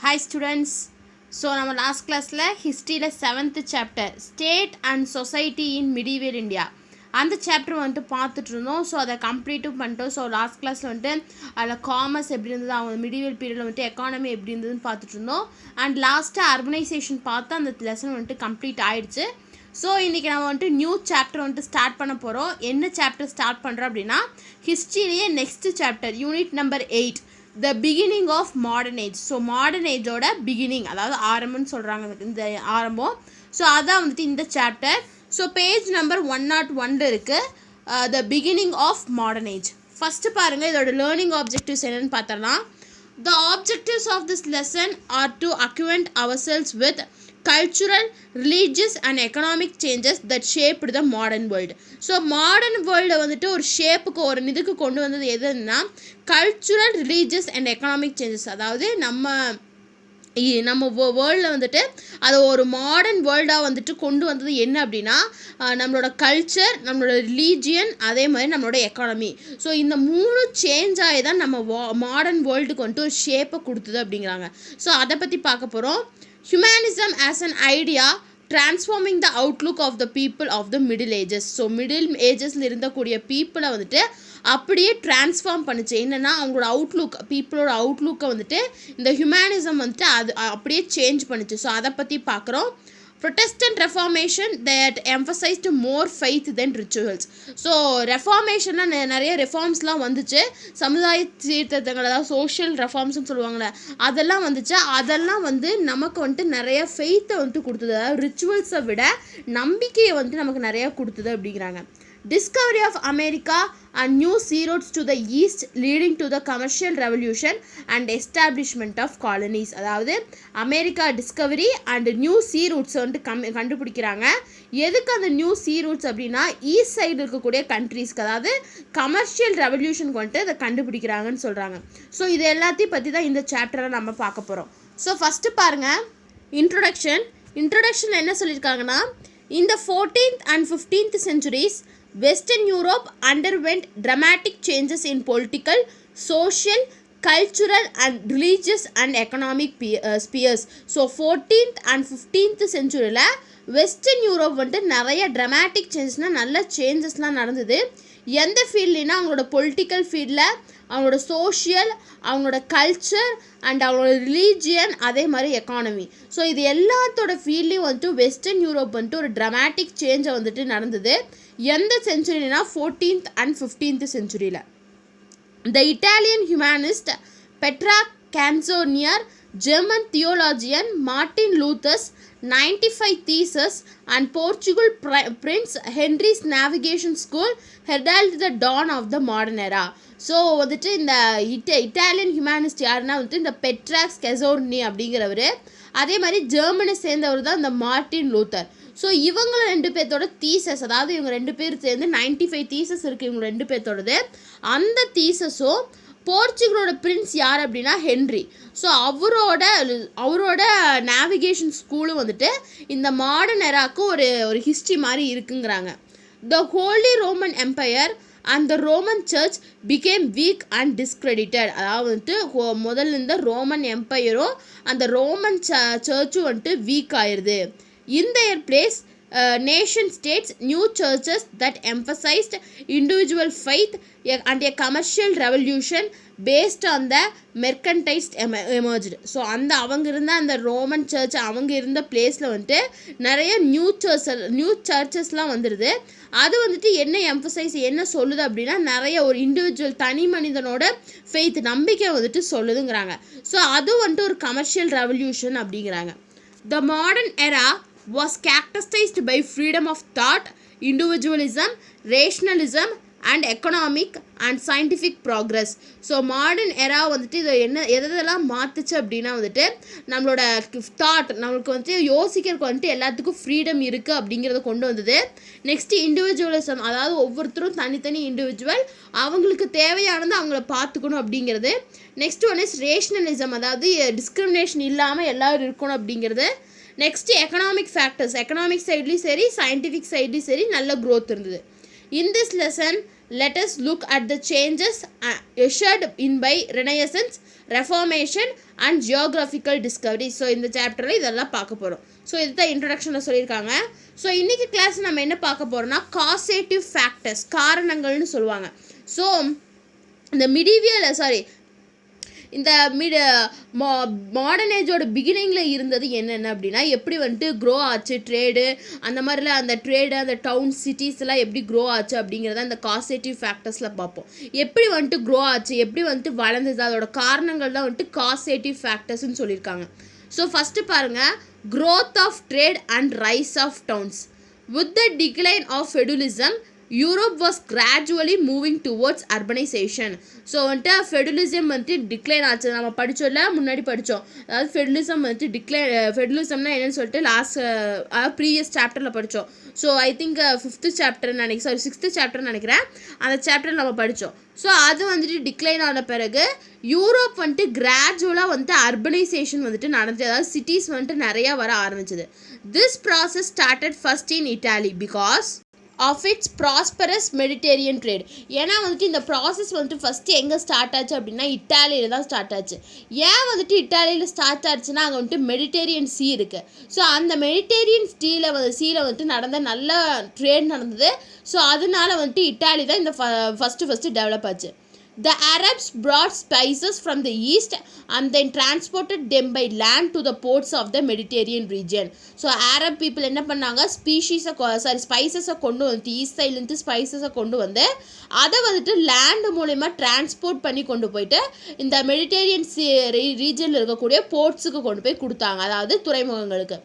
Hi students. So நம்ம last classல historyல 7th chapter state and society in medieval India அந்த chapter வந்துட்டு பார்த்துட்டு இருந்தோம். ஸோ அதை கம்ப்ளீட்டும் பண்ணிட்டோம். ஸோ லாஸ்ட் கிளாஸில் வந்துட்டு அதில் காமர்ஸ் எப்படி இருந்தது, அவங்க மிடிவல் பீரியடில் வந்துட்டு எக்கானமி எப்படி இருந்ததுன்னு பார்த்துட்டு இருந்தோம். அண்ட் லாஸ்ட்டாக அர்பனைசேஷன் பார்த்து அந்த லெசன் வந்துட்டு கம்ப்ளீட் ஆகிடுச்சு. ஸோ இன்றைக்கி நம்ம வந்துட்டு நியூ சாப்டர் வந்துட்டு ஸ்டார்ட் பண்ண போகிறோம். என்ன சாப்டர் ஸ்டார்ட் பண்ணுறோம் அப்படின்னா ஹிஸ்ட்ரியிலேயே next chapter unit number 8 the beginning of modern age. So modern ஏஜோட பிகினிங், அதாவது ஆரம்பம்னு சொல்கிறாங்க, இந்த ஆரம்பம். ஸோ அதான் வந்துட்டு இந்த சாப்டர். ஸோ பேஜ் நம்பர் 101 இருக்குது the beginning of modern age. First பாருங்கள், இதோட லேர்னிங் ஆப்ஜெக்டிவ்ஸ் என்னென்னு பார்த்தோம்னா, the objectives of this lesson are to acquaint ourselves with cultural, religious and economic changes that shaped the modern world. So modern வேர்ல்டை வந்துட்டு ஒரு ஷேப்புக்கு ஒரு இதுக்கு கொண்டு வந்தது எதுன்னா cultural, religious and economic changes. அதாவது நம்ம வேர்ல்டில் வந்துட்டு அதை ஒரு மாடர்ன் வேர்ல்டாக வந்துட்டு கொண்டு வந்தது என்ன அப்படின்னா நம்மளோட கல்ச்சர், நம்மளோட ரிலீஜியன், அதே மாதிரி நம்மளோட எக்கானமி. ஸோ இந்த 3 சேஞ்ச் ஆகி தான் நம்ம மாடர்ன் வேர்ல்டுக்கு வந்துட்டு ஒரு ஷேப்பை கொடுத்தது அப்படிங்கிறாங்க. ஸோ அதை பற்றி பார்க்க போகிறோம். Humanism as an idea transforming the outlook of the people of the middle ages. So middle ஏஜஸில் இருந்தக்கூடிய பீப்புளை வந்துட்டு அப்படியே டிரான்ஸ்ஃபார்ம் பண்ணிச்சு. என்னென்னா அவங்களோட அவுட்லுக், பீப்புளோட அவுட்லுக்கை வந்துட்டு இந்த ஹியூமனிசம் வந்துட்டு அது அப்படியே சேஞ்ச் பண்ணிச்சு. ஸோ அதை பற்றி பார்க்குறோம். Protestant Reformation that emphasized more faith than rituals. So ரெஃபார்மேஷன்லாம் நிறைய ரெஃபார்ம்ஸ்லாம் வந்துச்சு. சமுதாய சீர்திருத்தங்கள், அதாவது சோஷியல் ரெஃபார்ம்ஸ்னு சொல்லுவாங்கள்ல, அதெல்லாம் வந்துச்சு. அதெல்லாம் வந்து நமக்கு வந்துட்டு நிறைய ஃபெய்த்தை வந்துட்டு கொடுத்தது. அதாவது ரிச்சுவல்ஸை விட நம்பிக்கையை வந்துட்டு நமக்கு நிறையா கொடுத்தது அப்படிங்கிறாங்க. Discovery of America and new sea routes to the east leading to the commercial revolution and establishment of colonies. அதாவது America discovery and new sea routes வந்துட்டு கண்டுபிடிக்கிறாங்க. எதுக்கு அந்த நியூ சீ ரூட்ஸ் அப்படின்னா ஈஸ்ட் சைடு இருக்கக்கூடிய கண்ட்ரீஸ்க்கு, அதாவது கமர்ஷியல் ரெவல்யூஷனுக்கு வந்துட்டு அதை கண்டுபிடிக்கிறாங்கன்னு சொல்கிறாங்க. ஸோ இது எல்லாத்தையும் பற்றி தான் இந்த சாப்டரை நம்ம பார்க்க போகிறோம். ஸோ ஃபஸ்ட்டு பாருங்கள், இன்ட்ரொடக்ஷன் என்ன சொல்லியிருக்காங்கன்னா, in the 14th and 15th centuries Western Europe underwent dramatic changes in political, social, cultural and religious and economic spheres. So 14th and 15th centuryல வெஸ்டர்ன் யூரோப் வந்துட்டு நிறைய ட்ராமாட்டிக் சேஞ்சஸ்னால் நல்ல சேஞ்சஸ்லாம் நடந்தது. எந்த ஃபீல்ட்னா அவங்களோட பொலிட்டிக்கல் ஃபீல்டில், அவங்களோட சோஷியல், அவங்களோட கல்ச்சர் அண்ட் அவங்களோட ரிலீஜியன், அதே மாதிரி எக்கானமி. ஸோ இது எல்லாத்தோட ஃபீல்ட்லேயும் வந்துட்டு வெஸ்டர்ன் யூரோப் வந்துட்டு ஒரு ட்ராமாட்டிக் சேஞ்சை வந்துட்டு நடந்தது. எந்த செஞ்சுரினா 14th and 15th செஞ்சுரியில். The Italian humanist Petrarch Canzoniere, German theologian Martin Luther's 95 thesis and Portugal Prince Henry's navigation school heralded the dawn of the modern era. So வந்துட்டு இந்த இட்டாலியன் ஹியூமனிஸ்ட் யாருன்னா வந்துட்டு இந்த பெட்ராக்ஸ் கெசோர்னி அப்படிங்கிறவர், அதே மாதிரி ஜெர்மனை சேர்ந்தவர் தான் இந்த மார்ட்டின் லூத்தர். ஸோ இவங்க 2 பேர்த்தோட தீசஸ், அதாவது இவங்க 2 பேர் சேர்ந்து 95 தீசஸ் இருக்குது இவங்க 2 பேர்த்தோடது. அந்த தீசஸும் போர்ச்சுகலோட பிரின்ஸ் யார் அப்படின்னா ஹென்ரி. ஸோ அவரோட நேவிகேஷன் ஸ்கூலும் வந்துட்டு இந்த மாடர்ன் எராக்கு ஒரு ஹிஸ்ட்ரி மாதிரி இருக்குங்கிறாங்க. The Holy Roman Empire and the Roman Church became weak and discredited. அதாவது வந்துட்டு முதல்ல இருந்த ரோமன் எம்பையரும் அந்த ரோமன் சர்ச்சும் வந்துட்டு வீக் ஆயிடுது. இன் their place nation states new churches that emphasized individual faith and a commercial revolution based on the mercantilist emerged. So அவங்க இருந்த அந்த ரோமன் சர்ச், அவங்க இருந்த பிளேஸில் வந்துட்டு நிறைய நியூ சர்ச்சஸ்லாம் வந்துடுது. அது வந்துட்டு என்ன சொல்லுது அப்படின்னா நிறைய ஒரு இண்டிவிஜுவல் தனி மனிதனோட ஃபெய்த், நம்பிக்கை வந்துட்டு சொல்லுதுங்கிறாங்க. ஸோ அது வந்துட்டு ஒரு கமர்ஷியல் ரெவல்யூஷன் அப்படிங்கிறாங்க. The modern era was characterized by freedom of thought, individualism, rationalism and economic and scientific progress. So modern era வந்துட்டு இதை எதெல்லாம் மாற்றுச்சு அப்படின்னா வந்துட்டு நம்மளோட தாட், நம்மளுக்கு வந்துட்டு யோசிக்கிறதுக்கு வந்துட்டு எல்லாத்துக்கும் ஃப்ரீடம் இருக்குது அப்படிங்கிறத கொண்டு வந்தது. நெக்ஸ்ட்டு இண்டிவிஜுவலிசம், அதாவது ஒவ்வொருத்தரும் தனித்தனி இண்டிவிஜுவல், அவங்களுக்கு தேவையானது அவங்கள பார்த்துக்கணும் அப்படிங்கிறது. நெக்ஸ்ட் ஒன் இஸ் ரேஷ்னலிசம், அதாவது டிஸ்கிரிமினேஷன் இல்லாமல் எல்லோரும் இருக்கணும் அப்படிங்கிறது. நெக்ஸ்ட்டு எக்கனாமிக் ஃபேக்டர்ஸ், எக்கனாமிக் சைட்லேயும் சரி சயின்டிஃபிக் சைட்லேயும் சரி நல்ல க்ரோத் இருந்தது. In this lesson let us look at the changes ushered in by Renaissance, Reformation and geographical discovery. So இந்த சாப்டரில் இதெல்லாம் பார்க்க போகிறோம். ஸோ இதுதான் இன்ட்ரடக்ஷனில் சொல்லியிருக்காங்க. ஸோ இன்றைக்கி கிளாஸ் நம்ம என்ன பார்க்க போகிறோம்னா காசேட்டிவ் ஃபேக்டர்ஸ், காரணங்கள்னு சொல்லுவாங்க. ஸோ இந்த இந்த மாடர்ன் ஏஜோட பிகினிங்கில் இருந்தது என்னென்ன அப்படின்னா, எப்படி வந்துட்டு க்ரோ ஆச்சு ட்ரேடு, அந்த மாதிரிலாம் அந்த ட்ரேடு, அந்த டவுன் சிட்டிஸ்லாம் எப்படி க்ரோ ஆச்சு அப்படிங்கிறத அந்த காசேட்டிவ் ஃபேக்டர்ஸில் பார்ப்போம். எப்படி வந்துட்டு க்ரோ ஆச்சு, எப்படி வந்துட்டு வளர்ந்தது, அதோட காரணங்கள் தான் வந்துட்டு காசேட்டிவ் ஃபேக்டர்ஸ்ன்னு சொல்லியிருக்காங்க. ஸோ ஃபஸ்ட்டு பாருங்கள், growth of trade and rise of towns. With the decline of feudalism, Europe was gradually moving towards urbanisation. So வந்துட்டு ஃபெடுலிசம் வந்துட்டு டிக்ளைன் ஆச்சு. நம்ம படித்தோம்ல, முன்னாடி படித்தோம். அதாவது ஃபெடுலிசம் வந்துட்டு ஃபெடுலிசம்னா என்னென்னு சொல்லிட்டு ப்ரீவியஸ் சாப்டரில் படித்தோம். ஸோ ஐ திங்க் 6th சாப்டர்னு நினைக்கிறேன். அந்த சாப்டர் நம்ம படித்தோம். ஸோ அது வந்துட்டு டிக்ளைன் ஆன பிறகு யூரோப் வந்துட்டு கிராஜுவலாக வந்துட்டு அர்பனைசேஷன் வந்துட்டு நடந்துச்சு. அதாவது சிட்டிஸ் வந்துட்டு நிறையா வர ஆரம்பிச்சது. This process started first in Italy because of its prosperous Mediterranean trade. ஏன்னா வந்துட்டு இந்த ப்ராசஸ் வந்துட்டு ஃபஸ்ட்டு எங்கே ஸ்டார்ட் ஆச்சு அப்படின்னா இட்டாலியில் தான் ஸ்டார்ட் ஆச்சு. ஏன் வந்துட்டு இட்டாலியில் ஸ்டார்ட் ஆச்சுன்னா அங்கே வந்துட்டு மெடிட்டேரியன் சீ இருக்குது. ஸோ அந்த மெடிட்டேரியன் சீல வந்துட்டு நடந்த நல்ல ட்ரேட் நடந்தது. ஸோ அதனால வந்துட்டு இட்டாலி தான் இந்த ஃபஸ்ட்டு டெவலப் ஆச்சு. The Arabs brought spices from the east and then transported them by land to the ports of the Mediterranean region. So Arab people என்ன பண்ணாங்க, ஸ்பைசஸை கொண்டு வந்து ஈஸ்ட் சைட்லேருந்து ஸ்பைசஸை கொண்டு வந்து அதை வந்துட்டு லேண்ட் மூலயமா டிரான்ஸ்போர்ட் பண்ணி கொண்டு போயிட்டு இந்த மெடிட்டேரியன் ரீஜனில் இருக்கக்கூடிய போர்ட்ஸுக்கு கொண்டு போய் கொடுத்தாங்க, அதாவது துறைமுகங்களுக்கு.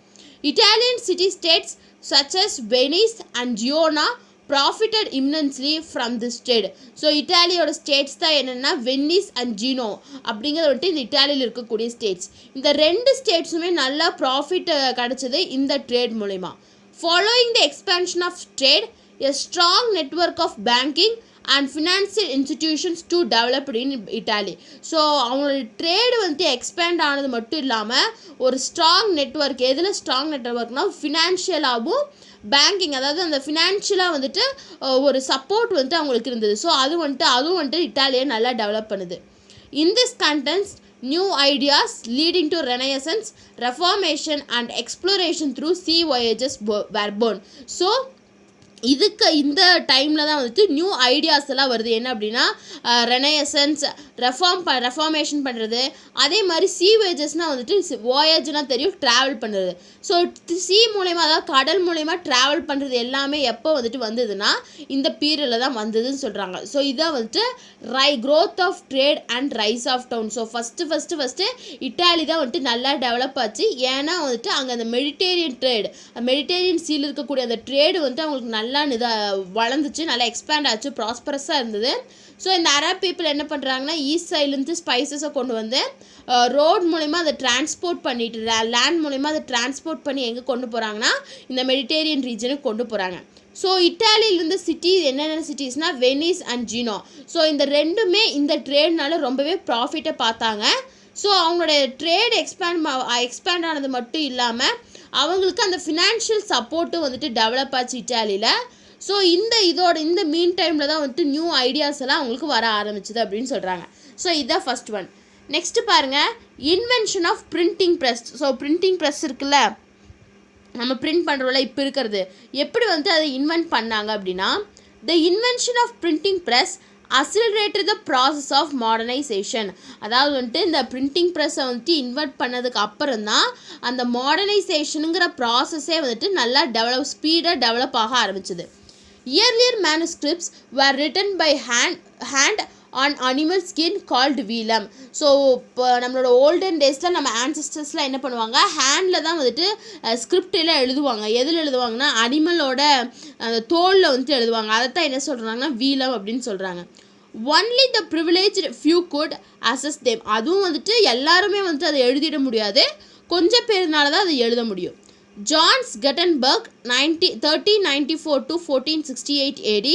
Italian city states such as Venice and Genoa profited immensely from this trade. So இட்டாலியோட ஸ்டேட்ஸ் தான் என்னென்னா வெனிஸ் அண்ட் ஜீனோ அப்படிங்கிறது வந்துட்டு இந்த இட்டாலியில் இருக்கக்கூடிய ஸ்டேட்ஸ். இந்த ரெண்டு ஸ்டேட்ஸுமே நல்லா ப்ராஃபிட் கிடச்சிது இந்த ட்ரேட் மூலிமா. Following the expansion of trade, a strong network of banking and financial institutions to developed in Italy. So அவங்களோட ட்ரேடு வந்துட்டு எக்ஸ்பேண்ட் ஆனது மட்டும் இல்லாமல் ஒரு ஸ்ட்ராங் நெட்வொர்க், எதில் ஸ்ட்ராங் நெட்வொர்க்னால் ஃபினான்ஷியலாகவும் பேங்கிங், அதாவது அந்த ஃபினான்ஷியலாக வந்துட்டு ஒரு சப்போர்ட் வந்துட்டு அவங்களுக்கு இருந்தது. ஸோ அதுவும் வந்துட்டு இட்டாலியை நல்லா டெவலப் பண்ணுது. In this contents new ideas leading to renaissance, reformation and exploration through sea voyages were born. So இந்த டைமில் தான் வந்துட்டு நியூ ஐடியாஸ் எல்லாம் வருது. என்ன அப்படின்னா ரெனயசன்ஸ், ரெஃபார்மேஷன் பண்ணுறது, அதே மாதிரி சி வேஜஸ்னால் வந்துட்டு voyageனால் தெரியும், ட்ராவல் பண்ணுறது. ஸோ சி மூலயமா, அதாவது கடல் மூலயமா ட்ராவல் பண்ணுறது எல்லாமே எப்போ வந்துட்டு வந்ததுன்னா இந்த பீரியடில் தான் வந்ததுன்னு சொல்கிறாங்க. ஸோ இதான் வந்துட்டு growth of trade and rise of town. So first Italy தான் வந்துட்டு நல்லா டெவலப் ஆச்சு. ஏன்னா வந்துட்டு அங்கே அந்த மெடிட்டேரியன் சீல் இருக்கக்கூடிய அந்த ட்ரேடு வந்துட்டு அவங்களுக்கு நல்லா வளர்ந்துச்சு, நல்லா எக்ஸ்பேண்ட் ஆச்சு, ப்ராஸ்பரஸாக இருந்தது. ஸோ இந்த அரப் பீப்புள் என்ன பண்ணுறாங்கன்னா ஈஸ்ட் சைட்லேருந்து ஸ்பைசஸை கொண்டு வந்து ரோட் மூலிமா அதை டிரான்ஸ்போர்ட் பண்ணிட்டு, லேண்ட் மூலிமா அதை டிரான்ஸ்போர்ட் பண்ணி எங்கே கொண்டு போகிறாங்கன்னா இந்த மெடிட்டேரியன் ரீஜனுக்கு கொண்டு போகிறாங்க. ஸோ இட்டாலியிலேருந்து என்னென்ன சிட்டிஸ்னால் வெனிஸ் அண்ட் ஜீனோ. ஸோ இந்த ரெண்டுமே இந்த ட்ரேட்னால ரொம்பவே ப்ராஃபிட்டை பார்த்தாங்க. ஸோ அவங்களோட ட்ரேட் எக்ஸ்பேண்ட் ஆனது மட்டும் இல்லாமல் அவங்களுக்கு அந்த ஃபினான்ஷியல் சப்போர்ட்டும் வந்துட்டு டெவலப் ஆச்சு இட்டாலியில். ஸோ இந்த மீன் டைமில் தான் வந்துட்டு நியூ ஐடியாஸ் எல்லாம் அவங்களுக்கு வர ஆரம்பிச்சுது அப்படின்னு சொல்கிறாங்க. ஸோ இதுதான் ஃபஸ்ட் ஒன். நெக்ஸ்ட்டு பாருங்கள், invention of printing press. So printing press இருக்குல்ல, நம்ம பிரிண்ட் பண்ணுறோம்ல இப்போ இருக்கிறது, எப்படி வந்துட்டு அதை இன்வென்ட் பண்ணாங்க அப்படின்னா, the invention of printing press accelerated the process of modernisation. அதாவது வந்துட்டு இந்த பிரிண்டிங் ப்ரெஸ்ஸை வந்துட்டு இன்வெர்ட் பண்ணதுக்கு அப்புறம் தான் அந்த மாடர்னைசேஷனுங்கிற ப்ராசஸே வந்துட்டு நல்லா ஸ்பீடாக டெவலப் ஆக ஆரம்பிச்சுது. Earlier manuscripts were written by hand on animal skin called velum. So இப்போ நம்மளோட ஓல்டன் டேஸில் நம்ம ஆன்சஸ்டர்ஸ்லாம் என்ன பண்ணுவாங்க, ஹேண்டில் தான் வந்துட்டு ஸ்கிரிப்ட் எல்லாம் எழுதுவாங்க. எதில் எழுதுவாங்கன்னா அனிமலோட அந்த தோலில் வந்துட்டு எழுதுவாங்க. அதைத்தான் என்ன சொல்கிறாங்கன்னா வீலம் அப்படின்னு சொல்கிறாங்க. Only the privileged few could access them. அதுவும் வந்துட்டு எல்லாருமே வந்துட்டு அதை எழுதிட முடியாது, கொஞ்சம் பேருனால தான் அதை எழுத முடியும். Johannes Gutenberg 1394 to 1468 AD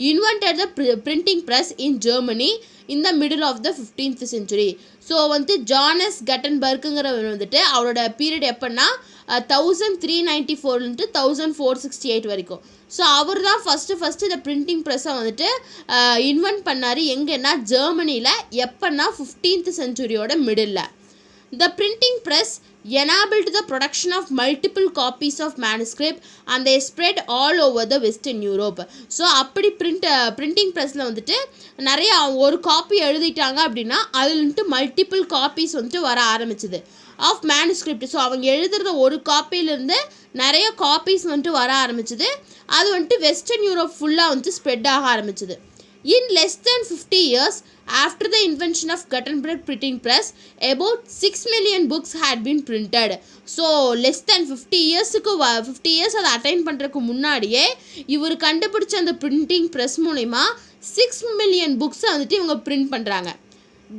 invented the printing press in Germany in the middle of the 15th century. So வந்துட்டு ஜானஸ் கட்டன்பர்க்குங்கிறவர் வந்துட்டு அவரோட பீரியட் எப்போன்னா 1394 1468 வரைக்கும். ஸோ அவர் தான் ஃபஸ்ட்டு இந்த பிரிண்டிங் ப்ரெஸ்ஸை வந்துட்டு இன்வென்ட் பண்ணார். எங்கன்னா ஜெர்மனியில், எப்போன்னா 15th centuryயோட middle. The printing press enabled the production of multiple copies of manuscript and they spread all over the Western Europe. So அப்படி பிரிண்டிங் ப்ரெஸ்ஸில் வந்துட்டு நிறைய ஒரு காப்பி எழுதிட்டாங்க அப்படின்னா அதுலன்ட்டு மல்டிபிள் காப்பீஸ் வந்துட்டு வர ஆரம்பிச்சுது ஆஃப் மேனுஸ்கிரிப்ட். ஸோ அவங்க எழுதுறத ஒரு காப்பியிலேருந்து நிறைய காப்பீஸ் வந்துட்டு வர ஆரம்பிச்சுது. அது வந்துட்டு வெஸ்டர்ன் யூரோப் ஃபுல்லாக வந்துட்டு ஸ்ப்ரெட் ஆக ஆரம்பிச்சுது. In less than 50 years after the invention of Gutenberg printing press, about 6 million books had been printed. So less than 50 years அதை அட்டைன் பண்ணுறதுக்கு முன்னாடியே இவர் கண்டுபிடிச்ச அந்த பிரிண்டிங் ப்ரெஸ் மூலிமா 6 million புக்ஸை வந்துட்டு இவங்க பிரிண்ட் பண்ணுறாங்க.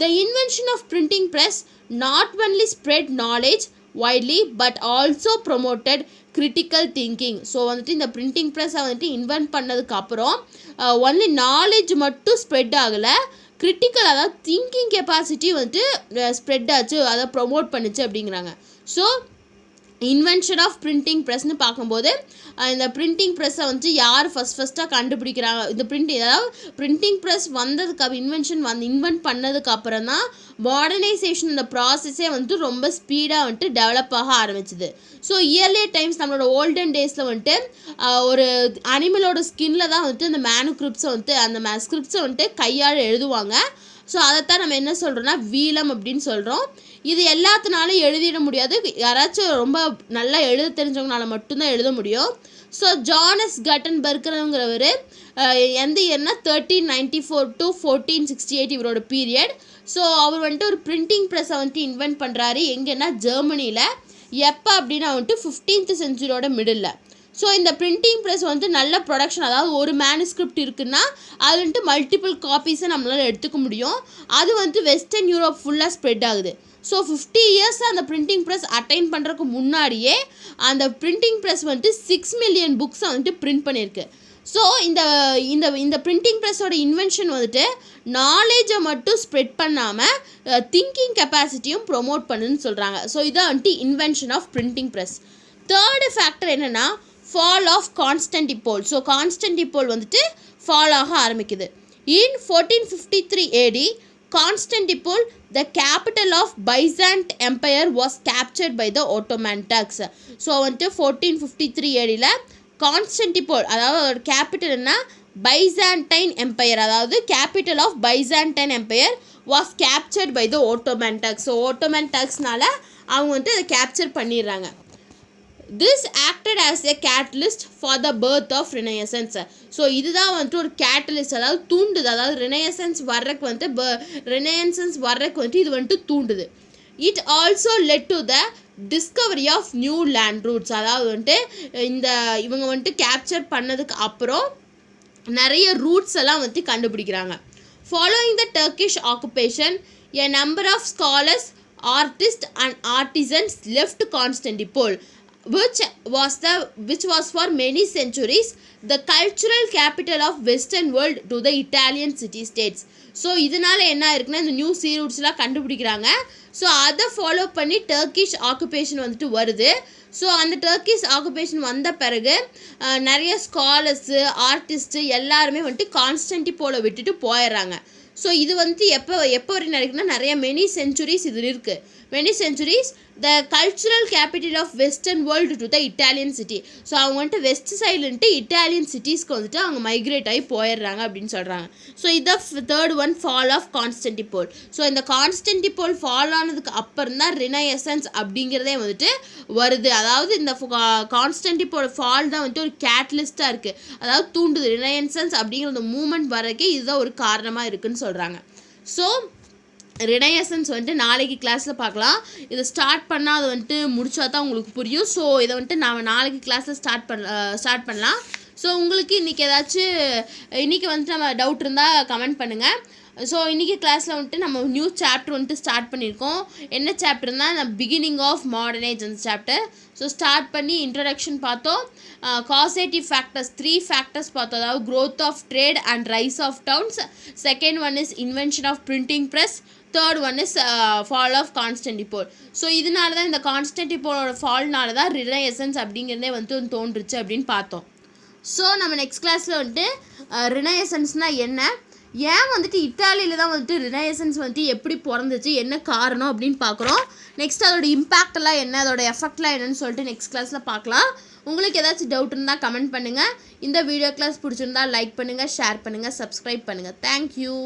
The invention of printing press not only spread knowledge widely but also promoted critical thinking. So வந்துட்டு இந்த பிரிண்டிங் ப்ரெஸ்ஸை வந்துட்டு இன்வென்ட் பண்ணதுக்கப்புறம் ஒன்லி நாலேஜ் மட்டும் ஸ்ப்ரெட் ஆகலை, கிரிட்டிக்கல் அதாவது திங்கிங் கெப்பாசிட்டி வந்துட்டு ஸ்ப்ரெட் ஆச்சு, அதை ப்ரொமோட் பண்ணிச்சு அப்படிங்கிறாங்க. ஸோ இன்வென்ஷன் ஆஃப் பிரிண்டிங் ப்ரெஸ்ன்னு பார்க்கும்போது இந்த பிரிண்டிங் ப்ரெஸ்ஸை வந்துட்டு யார் ஃபஸ்ட்டாக கண்டுபிடிக்கிறாங்க, இந்த அதாவது பிரிண்டிங் ப்ரெஸ் வந்ததுக்கு இன்வென்ட் பண்ணதுக்கு அப்புறம் தான் மாடர்னைசேஷன் இந்த ப்ராசஸே வந்துட்டு ரொம்ப ஸ்பீடாக வந்துட்டு டெவலப் ஆக ஆரம்பிச்சுது. ஸோ இயர்லியர் டைம்ஸ் நம்மளோட ஓல்டன் டேஸில் வந்துட்டு ஒரு அனிமலோட ஸ்கின்ல தான் வந்துட்டு அந்த ஸ்கிரிப்ட்ஸை வந்துட்டு கையால் எழுதுவாங்க. ஸோ அதைத்தான் நம்ம என்ன சொல்கிறோன்னா வீலம் அப்படின்னு சொல்கிறோம். இது எல்லாத்தினாலும் எழுதிட முடியாது, யாராச்சும் ரொம்ப நல்லா எழுத தெரிஞ்சவங்களால மட்டும்தான் எழுத முடியும். ஸோ ஜானஸ் கட்டன்பர்கருங்கிறவர் எந்த இயர்னா 1394 to 1468 இவரோட பீரியட். ஸோ அவர் வந்துட்டு ஒரு பிரிண்டிங் ப்ரெஸ்ஸை வந்துட்டு இன்வென்ட் பண்ணுறாரு. எங்கன்னா ஜெர்மனியில். எப்போ அப்படின்னா வந்துட்டு 15th centuryயோட மிடில். ஸோ இந்த பிரிண்டிங் ப்ரெஸ் வந்துட்டு நல்ல ப்ரொடக்ஷன், அதாவது ஒரு மேனுஸ்கிரிப்ட் இருக்குன்னா அது வந்துட்டு மல்டிபிள் காப்பீஸை நம்மளால் எடுத்துக்க முடியும். அது வந்துட்டு வெஸ்டர்ன் யூரோப் ஃபுல்லாக ஸ்ப்ரெட் ஆகுது. ஸோ 50 years அந்த பிரிண்டிங் ப்ரெஸ் அட்டைன் பண்ணுறதுக்கு முன்னாடியே அந்த பிரிண்டிங் ப்ரெஸ் வந்துட்டு 6 million புக்ஸை வந்துட்டு பிரிண்ட் பண்ணியிருக்கு. ஸோ இந்த இந்த இந்த பிரிண்டிங் ப்ரெஸ்ஸோட இன்வென்ஷன் வந்துட்டு நாலேஜை மட்டும் ஸ்ப்ரெட் பண்ணாமல் திங்கிங் கெப்பாசிட்டியும் ப்ரொமோட் பண்ணுன்னு சொல்கிறாங்க. ஸோ இதான் வந்துட்டு invention of printing press. Third factor என்னென்னா fall of Constantinople. So Constantinople வந்துட்டு ஃபால் ஆக ஆரம்பிக்குது. In 1453 AD, Constantinople, the capital of Byzantine Empire, was captured by the Ottoman Turks. So வந்துட்டு 1453 ADயில் கான்ஸ்டன்டினோப்பிள், அதாவது கேபிட்டல்னா பைசாண்டைன் எம்பையர், அதாவது capital of Byzantine empire was captured by the Ottoman Turks. So Ottoman டர்க்ஸ்னால அவங்க வந்துட்டு அதை கேப்சர் பண்ணிடுறாங்க. This acted as a catalyst for the birth of Renaissance. So இதுதான் வந்துட்டு ஒரு கேட்டலிஸ்ட், அதாவது தூண்டுது, அதாவது ரெனேசன்ஸ் வர்றதுக்கு வந்துட்டு இது வந்துட்டு தூண்டுது. It also led to the discovery of new land routes. அதாவது வந்துட்டு இவங்க வந்துட்டு கேப்சர் பண்ணதுக்கு அப்புறம் நிறைய ரூட்ஸ் எல்லாம் வந்துட்டு கண்டுபிடிக்கிறாங்க. Following the Turkish occupation, a number of scholars, artists and artisans left Constantinople, which was for many centuries the cultural capital of western world to the Italian city states. So இதனால் என்ன இருக்குன்னா இந்த new சீ ரூட்ஸ்லாம் கண்டுபிடிக்கிறாங்க. So அதை follow பண்ணி Turkish occupation வந்துட்டு வருது. So அந்த டர்க்கிஷ் ஆக்குபேஷன் வந்த பிறகு நிறைய ஸ்காலர்ஸு, ஆர்டிஸ்ட்டு எல்லாருமே வந்துட்டு கான்ஸ்டன்டினோப்பிளை விட்டுட்டு போயிடுறாங்க. ஸோ இது வந்துட்டு எப்போ வரைக்கும் நடக்குதுன்னா நிறைய மெனி சென்ச்சுரிஸ் இது இருக்குது. Many centuries the cultural capital of western world to the Italian city. So அவங்க வந்துட்டு வெஸ்ட் சைடுன்ட்டு இட்டாலியன் சிட்டிஸ்க்கு வந்துட்டு அவங்க மைக்ரேட் ஆகி போயிடுறாங்க அப்படின்னு சொல்கிறாங்க. ஸோ இதான் third one, fall of Constantinople. So இந்த கான்ஸ்டன்டினோப்பிள் ஃபால் ஆனதுக்கு அப்புறம் தான் ரினைசன்ஸ் அப்படிங்கிறதே வந்துட்டு வருது. அதாவது இந்த கான்ஸ்டன்டினோப்பிள் ஃபால் தான் வந்துட்டு ஒரு கேட்டலிஸ்ட்டாக இருக்குது, அதாவது தூண்டுது. ரினைசன்ஸ் அப்படிங்கிற அந்த மூமெண்ட் வரக்கே இதுதான் ஒரு காரணமாக இருக்குதுன்னு சொல்கிறாங்க. ஸோ ரினைசன்ஸ் வந்துட்டு நாளைக்கு கிளாஸில் பார்க்கலாம். இதை ஸ்டார்ட் பண்ணால் அது வந்துட்டு முடிச்சா தான் உங்களுக்கு புரியும். ஸோ இதை வந்துட்டு நான் நாளைக்கு கிளாஸில் ஸ்டார்ட் பண்ணலாம். ஸோ உங்களுக்கு இன்றைக்கி இன்றைக்கி வந்துட்டு நம்ம டவுட் இருந்தால் கமெண்ட் பண்ணுங்கள். ஸோ இன்றைக்கி கிளாஸில் வந்துட்டு நம்ம நியூ சாப்டர் வந்துட்டு ஸ்டார்ட் பண்ணியிருக்கோம். என்ன சாப்டர்னால் பிகினிங் ஆஃப் மாடர்ன் ஏஜ் அந்த சாப்டர். ஸோ ஸ்டார்ட் பண்ணி இன்ட்ரடக்ஷன் பார்த்தோம், காசேட்டிவ் ஃபேக்டர்ஸ் 3 ஃபேக்டர்ஸ் பார்த்தோம், அதாவது growth of trade and rise of towns. Second one is invention of printing press. Third one is fall of Constantinople. So இதனால தான் இந்த கான்ஸ்டன்டினோலோட ஃபால்னால தான் Renaissance அப்படிங்கிறதே வந்துட்டு தோன்றுச்சு அப்படின்னு பார்த்தோம். ஸோ நம்ம நெக்ஸ்ட் கிளாஸில் வந்துட்டு ரினைசன்ஸ்னால் என்ன, ஏன் வந்துட்டு இத்தாலியில் தான் வந்துட்டு ரினைசன்ஸ் வந்துட்டு எப்படி பிறந்துச்சு, என்ன காரணம் அப்படின்னு பார்க்குறோம். நெக்ஸ்ட் அதோட இம்பேக்டெல்லாம் என்ன, அதோட எஃபெக்ட்லாம் என்னன்னு சொல்லிட்டு நெக்ஸ்ட் கிளாஸில் பார்க்கலாம். உங்களுக்கு ஏதாச்சும் டவுட் இருந்தால் கமெண்ட் பண்ணுங்கள். இந்த வீடியோ கிளாஸ் பிடிச்சிருந்தா லைக் பண்ணுங்கள், ஷேர் பண்ணுங்கள், சப்ஸ்கிரைப் பண்ணுங்கள். தேங்க்யூ.